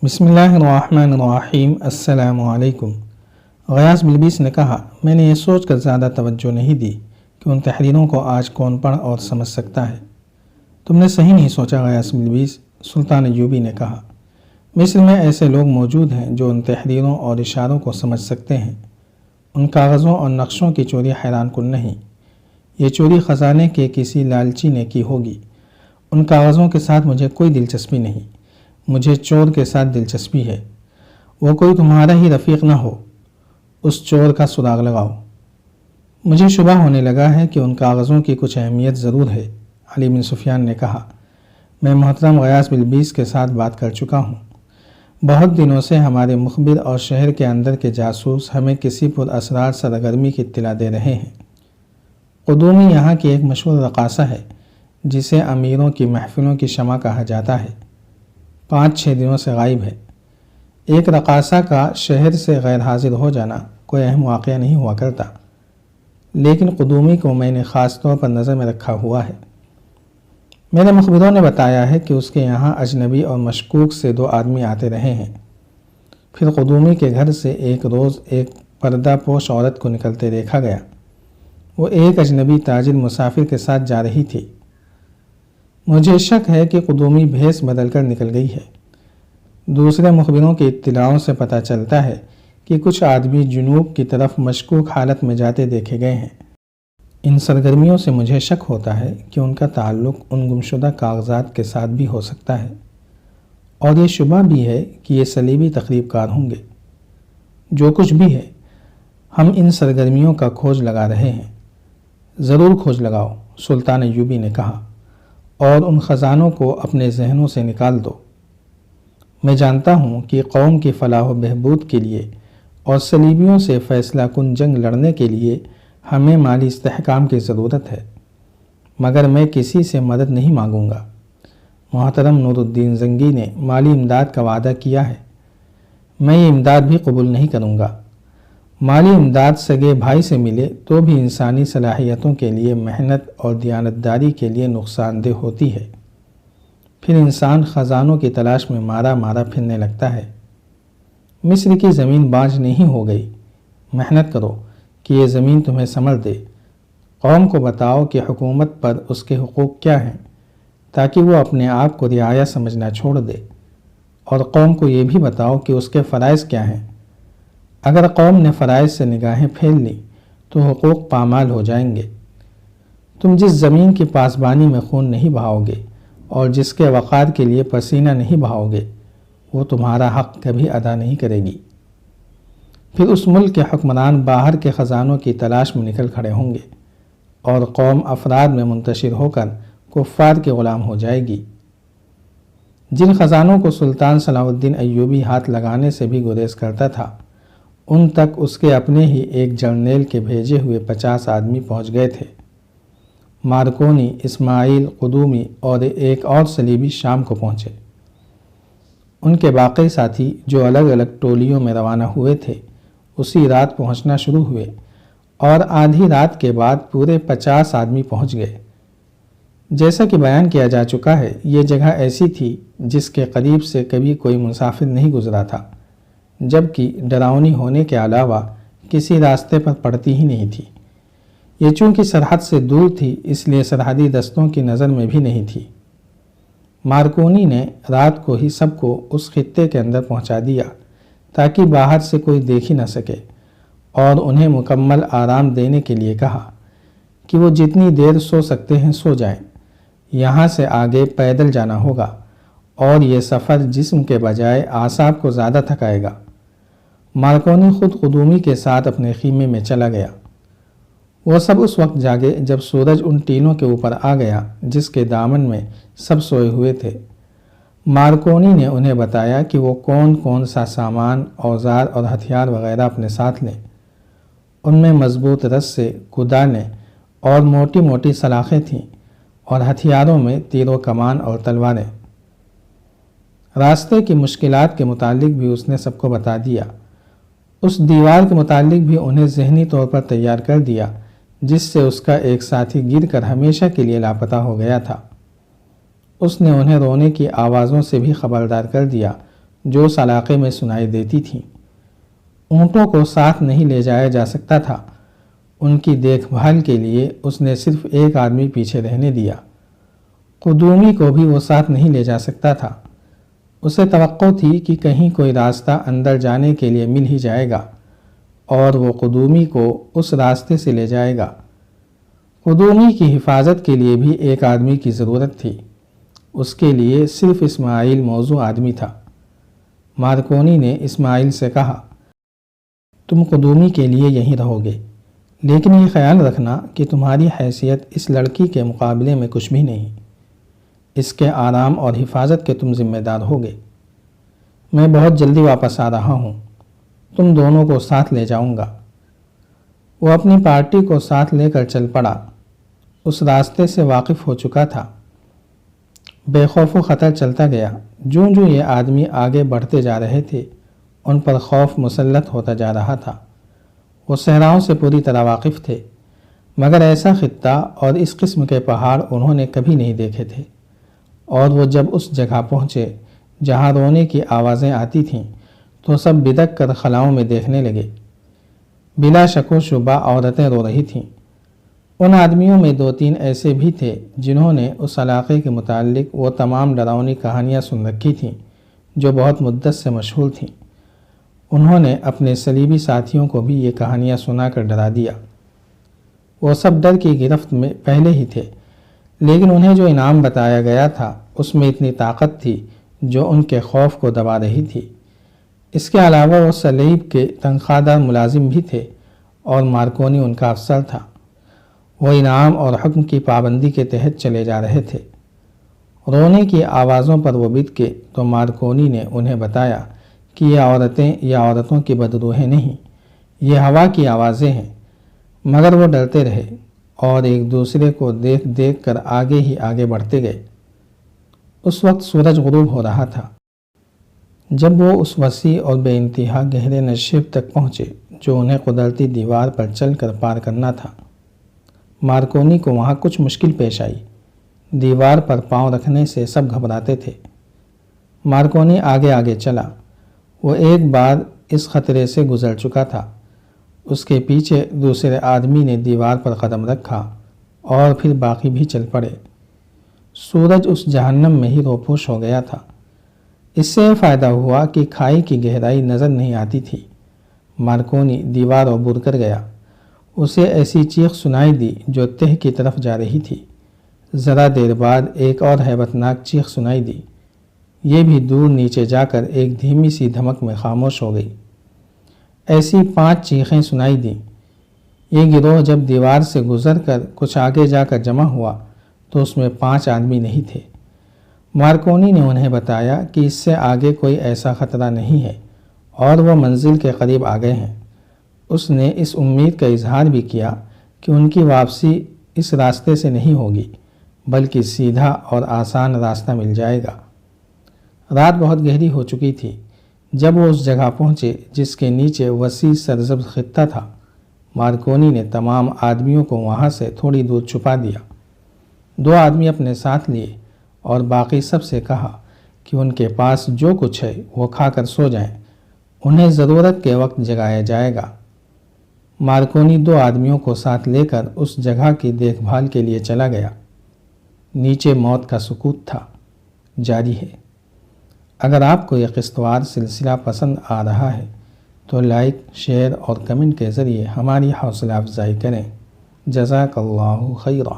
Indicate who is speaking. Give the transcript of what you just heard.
Speaker 1: بسم اللہ الرحمن الرحیم۔ السلام علیکم۔ غیاث بلبیس نے کہا، میں نے یہ سوچ کر زیادہ توجہ نہیں دی کہ ان تحریروں کو آج کون پڑھ اور سمجھ سکتا ہے۔ تم نے صحیح نہیں سوچا غیاث بلبیس، سلطان ایوبی نے کہا۔ مصر میں ایسے لوگ موجود ہیں جو ان تحریروں اور اشاروں کو سمجھ سکتے ہیں۔ ان کاغذوں اور نقشوں کی چوری حیران کن نہیں۔ یہ چوری خزانے کے کسی لالچی نے کی ہوگی۔ ان کاغذوں کے ساتھ مجھے کوئی دلچسپی نہیں، مجھے چور کے ساتھ دلچسپی ہے۔ وہ کوئی تمہارا ہی رفیق نہ ہو، اس چور کا سراغ لگاؤ۔ مجھے شبہ ہونے لگا ہے کہ ان کاغذوں کی کچھ اہمیت ضرور ہے، علی بن سفیان نے کہا۔ میں محترم غیاث بلبیس کے ساتھ بات کر چکا ہوں۔ بہت دنوں سے ہمارے مخبر اور شہر کے اندر کے جاسوس ہمیں کسی پر اسرار سرگرمی کی اطلاع دے رہے ہیں۔ قدومی یہاں کی ایک مشہور رقاصہ ہے جسے امیروں کی محفلوں کی شمع کہا جاتا ہے، 5-6 دنوں سے غائب ہے۔ ایک رقاصہ کا شہر سے غیر حاضر ہو جانا کوئی اہم واقعہ نہیں ہوا کرتا، لیکن قدومی کو میں نے خاص طور پر نظر میں رکھا ہوا ہے۔ میرے مخبروں نے بتایا ہے کہ اس کے یہاں اجنبی اور مشکوک سے 2 آدمی آتے رہے ہیں۔ پھر قدومی کے گھر سے ایک روز ایک پردہ پوش عورت کو نکلتے دیکھا گیا۔ وہ ایک اجنبی تاجر مسافر کے ساتھ جا رہی تھی۔ مجھے شک ہے کہ قدومی بھیس بدل کر نکل گئی ہے۔ دوسرے مخبروں کی اطلاعوں سے پتہ چلتا ہے کہ کچھ آدمی جنوب کی طرف مشکوک حالت میں جاتے دیکھے گئے ہیں۔ ان سرگرمیوں سے مجھے شک ہوتا ہے کہ ان کا تعلق ان گمشدہ کاغذات کے ساتھ بھی ہو سکتا ہے، اور یہ شبہ بھی ہے کہ یہ صلیبی تخریب کار ہوں گے۔ جو کچھ بھی ہے، ہم ان سرگرمیوں کا کھوج لگا رہے ہیں۔ ضرور کھوج لگاؤ، سلطان ایوبی نے کہا، اور ان خزانوں کو اپنے ذہنوں سے نکال دو۔ میں جانتا ہوں کہ قوم کی فلاح و بہبود کے لیے اور صلیبیوں سے فیصلہ کن جنگ لڑنے کے لیے ہمیں مالی استحکام کی ضرورت ہے، مگر میں کسی سے مدد نہیں مانگوں گا۔ محترم نور الدین زنگی نے مالی امداد کا وعدہ کیا ہے، میں یہ امداد بھی قبول نہیں کروں گا۔ مالی امداد سگے بھائی سے ملے تو بھی انسانی صلاحیتوں کے لیے محنت اور دیانتداری کے لیے نقصان دہ ہوتی ہے۔ پھر انسان خزانوں کی تلاش میں مارا پھرنے لگتا ہے۔ مصر کی زمین بانجھ نہیں ہو گئی۔ محنت کرو کہ یہ زمین تمہیں ثمر دے۔ قوم کو بتاؤ کہ حکومت پر اس کے حقوق کیا ہیں، تاکہ وہ اپنے آپ کو رعایا سمجھنا چھوڑ دے، اور قوم کو یہ بھی بتاؤ کہ اس کے فرائض کیا ہیں۔ اگر قوم نے فرائض سے نگاہیں پھیر لیں تو حقوق پامال ہو جائیں گے۔ تم جس زمین کی پاسبانی میں خون نہیں بہاؤ گے اور جس کے وقار کے لیے پسینہ نہیں بہاؤ گے، وہ تمہارا حق کبھی ادا نہیں کرے گی۔ پھر اس ملک کے حکمران باہر کے خزانوں کی تلاش میں نکل کھڑے ہوں گے، اور قوم افراد میں منتشر ہو کر کفار کے غلام ہو جائے گی۔ جن خزانوں کو سلطان صلاح الدین ایوبی ہاتھ لگانے سے بھی گریز کرتا تھا، ان تک اس کے اپنے ہی ایک جرنیل کے بھیجے ہوئے 50 آدمی پہنچ گئے تھے۔ مارکونی، اسماعیل، قدومی اور ایک اور صلیبی شام کو پہنچے۔ ان کے باقی ساتھی جو الگ الگ ٹولیوں میں روانہ ہوئے تھے، اسی رات پہنچنا شروع ہوئے، اور آدھی رات کے بعد پورے 50 آدمی پہنچ گئے۔ جیسا کہ بیان کیا جا چکا ہے، یہ جگہ ایسی تھی جس کے قریب سے کبھی کوئی مسافر نہیں گزرا تھا، جبکہ ڈراؤنی ہونے کے علاوہ کسی راستے پر پڑتی ہی نہیں تھی۔ یہ چونکہ سرحد سے دور تھی، اس لیے سرحدی دستوں کی نظر میں بھی نہیں تھی۔ مارکونی نے رات کو ہی سب کو اس خطے کے اندر پہنچا دیا تاکہ باہر سے کوئی دیکھ ہی نہ سکے، اور انہیں مکمل آرام دینے کے لیے کہا کہ وہ جتنی دیر سو سکتے ہیں سو جائیں۔ یہاں سے آگے پیدل جانا ہوگا، اور یہ سفر جسم کے بجائے اعصاب کو زیادہ تھکائے گا۔ مارکونی خود قدومی کے ساتھ اپنے خیمے میں چلا گیا۔ وہ سب اس وقت جاگے جب سورج ان ٹینوں کے اوپر آ گیا جس کے دامن میں سب سوئے ہوئے تھے۔ مارکونی نے انہیں بتایا کہ وہ کون سا سامان، اوزار اور ہتھیار وغیرہ اپنے ساتھ لیں۔ ان میں مضبوط رسے، کدالیں اور موٹی موٹی سلاخیں تھیں، اور ہتھیاروں میں تیر و کمان اور تلواریں۔ راستے کی مشکلات کے متعلق بھی اس نے سب کو بتا دیا۔ اس دیوار کے متعلق بھی انہیں ذہنی طور پر تیار کر دیا جس سے اس کا ایک ساتھی گر کر ہمیشہ کے لیے لاپتہ ہو گیا تھا۔ اس نے انہیں رونے کی آوازوں سے بھی خبردار کر دیا جو اس علاقے میں سنائی دیتی تھیں۔ اونٹوں کو ساتھ نہیں لے جایا جا سکتا تھا۔ ان کی دیکھ بھال کے لیے اس نے صرف ایک آدمی پیچھے رہنے دیا۔ قدومی کو بھی وہ ساتھ نہیں لے جا سکتا تھا۔ اسے توقع تھی کہ کہیں کوئی راستہ اندر جانے کے لیے مل ہی جائے گا اور وہ قدومی کو اس راستے سے لے جائے گا۔ قدومی کی حفاظت کے لیے بھی ایک آدمی کی ضرورت تھی۔ اس کے لیے صرف اسماعیل موزوں آدمی تھا۔ مارکونی نے اسماعیل سے کہا، تم قدومی کے لیے یہیں رہو گے، لیکن یہ خیال رکھنا کہ تمہاری حیثیت اس لڑکی کے مقابلے میں کچھ بھی نہیں۔ اس کے آرام اور حفاظت کے تم ذمہ دار ہوگے۔ میں بہت جلدی واپس آ رہا ہوں، تم دونوں کو ساتھ لے جاؤں گا۔ وہ اپنی پارٹی کو ساتھ لے کر چل پڑا۔ اس راستے سے واقف ہو چکا تھا۔ بے خوف و خطر چلتا گیا۔ جوں جوں یہ آدمی آگے بڑھتے جا رہے تھے، ان پر خوف مسلط ہوتا جا رہا تھا۔ وہ صحراؤں سے پوری طرح واقف تھے، مگر ایسا خطہ اور اس قسم کے پہاڑ انہوں نے کبھی نہیں دیکھے تھے، اور وہ جب اس جگہ پہنچے جہاں رونے کی آوازیں آتی تھیں تو سب بدک کر خلاؤں میں دیکھنے لگے۔ بلا شک و شبہ عورتیں رو رہی تھیں۔ ان آدمیوں میں دو تین ایسے بھی تھے جنہوں نے اس علاقے کے متعلق وہ تمام ڈراؤنی کہانیاں سن رکھی تھیں جو بہت مدت سے مشہور تھیں۔ انہوں نے اپنے صلیبی ساتھیوں کو بھی یہ کہانیاں سنا کر ڈرا دیا۔ وہ سب ڈر کی گرفت میں پہلے ہی تھے، لیکن انہیں جو انعام بتایا گیا تھا اس میں اتنی طاقت تھی جو ان کے خوف کو دبا رہی تھی۔ اس کے علاوہ وہ صلیب کے تنخواہ دار ملازم بھی تھے اور مارکونی ان کا افسر تھا۔ وہ انعام اور حکم کی پابندی کے تحت چلے جا رہے تھے۔ رونے کی آوازوں پر وہ بت کے تو مارکونی نے انہیں بتایا کہ یہ عورتیں یا عورتوں کی بدروہیں نہیں، یہ ہوا کی آوازیں ہیں، مگر وہ ڈرتے رہے اور ایک دوسرے کو دیکھ دیکھ کر آگے ہی آگے بڑھتے گئے۔ اس وقت سورج غروب ہو رہا تھا۔ جب وہ اس وسیع اور بے انتہا گہرے نشیب تک پہنچے جو انہیں قدرتی دیوار پر چل کر پار کرنا تھا، مارکونی کو وہاں کچھ مشکل پیش آئی۔ دیوار پر پاؤں رکھنے سے سب گھبراتے تھے۔ مارکونی آگے آگے چلا۔ وہ ایک بار اس خطرے سے گزر چکا تھا۔ اس کے پیچھے دوسرے آدمی نے دیوار پر قدم رکھا اور پھر باقی بھی چل پڑے۔ سورج اس جہنم میں ہی روپوش ہو گیا تھا۔ اس سے یہ فائدہ ہوا کہ کھائی کی گہرائی نظر نہیں آتی تھی۔ مارکونی دیوار عبور کر گیا۔ اسے ایسی چیخ سنائی دی جو تہ کی طرف جا رہی تھی۔ ذرا دیر بعد ایک اور ہیبتناک چیخ سنائی دی۔ یہ بھی دور نیچے جا کر ایک دھیمی سی دھمک میں خاموش ہو گئی۔ ایسی 5 چیخیں سنائی دیں۔ یہ گروہ جب دیوار سے گزر کر کچھ آگے جا کر جمع ہوا تو اس میں 5 آدمی نہیں تھے۔ مارکونی نے انہیں بتایا کہ اس سے آگے کوئی ایسا خطرہ نہیں ہے اور وہ منزل کے قریب آ گئے ہیں۔ اس نے اس امید کا اظہار بھی کیا کہ ان کی واپسی اس راستے سے نہیں ہوگی، بلکہ سیدھا اور آسان راستہ مل جائے گا۔ رات بہت گہری ہو چکی تھی جب وہ اس جگہ پہنچے جس کے نیچے وسیع سرسبز خطہ تھا۔ مارکونی نے تمام آدمیوں کو وہاں سے تھوڑی دور چھپا دیا۔ 2 آدمی اپنے ساتھ لیے اور باقی سب سے کہا کہ ان کے پاس جو کچھ ہے وہ کھا کر سو جائیں، انہیں ضرورت کے وقت جگایا جائے گا۔ مارکونی 2 آدمیوں کو ساتھ لے کر اس جگہ کی دیکھ بھال کے لیے چلا گیا۔ نیچے موت کا سکوت تھا۔ جاری ہے۔ اگر آپ کو یہ قسطوار سلسلہ پسند آ رہا ہے تو لائک، شیئر اور کمنٹ کے ذریعے ہماری حوصلہ افزائی کریں۔ جزاک اللہ خیرا۔